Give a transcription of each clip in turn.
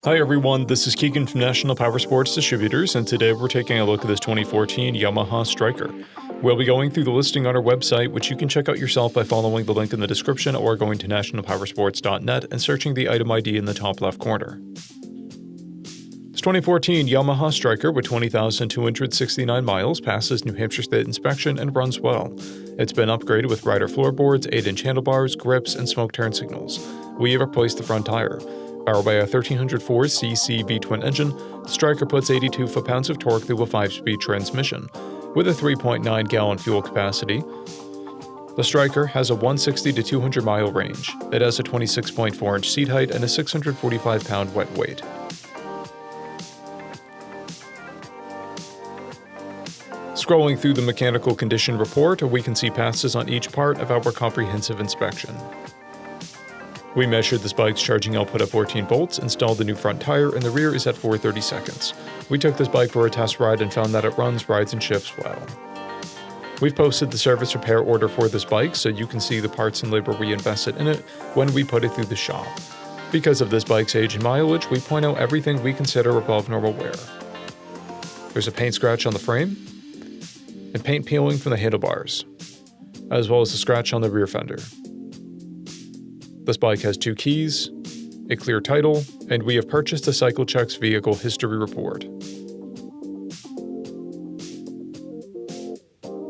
Hi everyone, this is Keegan from National Powersports Distributors, and today we're taking a look at this 2014 Yamaha STRYKER. We'll be going through the listing on our website, which you can check out yourself by following the link in the description or going to nationalpowersports.net and searching the item ID in the top left corner. This 2014 Yamaha STRYKER with 20,269 miles passes New Hampshire State inspection and runs well. It's been upgraded with rider floorboards, 8-inch handlebars, grips, and smoke turn signals. We have replaced the front tire. Powered by a 1304cc V-twin engine, the STRYKER puts 82 foot-pounds of torque through a 5-speed transmission. With a 3.9-gallon fuel capacity, the STRYKER has a 160 to 200-mile range. It has a 26.4-inch seat height and a 645-pound wet weight. Scrolling through the mechanical condition report, we can see passes on each part of our comprehensive inspection. We measured this bike's charging output at 14 volts, installed the new front tire, and the rear is at 430 seconds. We took this bike for a test ride and found that it runs, rides, and shifts well. We've posted the service repair order for this bike so you can see the parts and labor we invested in it when we put it through the shop. Because of this bike's age and mileage, we point out everything we consider above normal wear. There's a paint scratch on the frame, and paint peeling from the handlebars, as well as a scratch on the rear fender. This bike has 2 keys, a clear title, and we have purchased a CycleCheck's vehicle history report.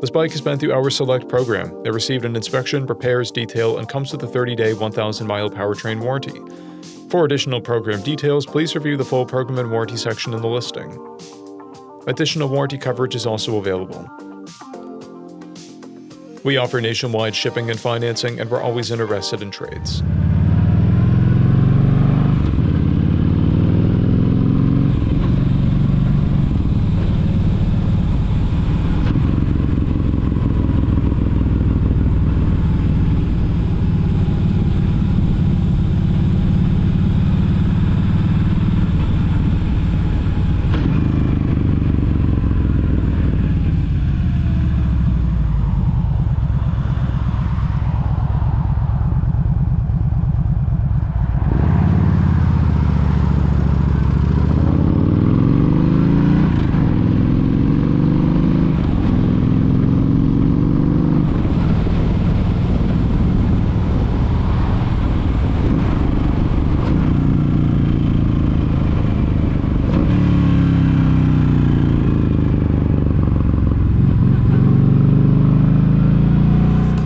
This bike has been through our Select program. It received an inspection, repairs, detail, and comes with a 30-day, 1,000-mile powertrain warranty. For additional program details, please review the full program and warranty section in the listing. Additional warranty coverage is also available. We offer nationwide shipping and financing, and we're always interested in trades.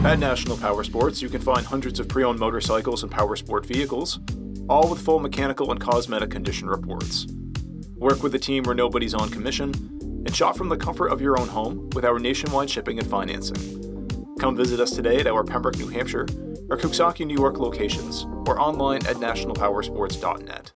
At National Powersports, you can find hundreds of pre-owned motorcycles and powersport vehicles, all with full mechanical and cosmetic condition reports. Work with a team where nobody's on commission, and shop from the comfort of your own home with our nationwide shipping and financing. Come visit us today at our Pembroke, New Hampshire, or Coxsackie, New York locations, or online at nationalpowersports.net.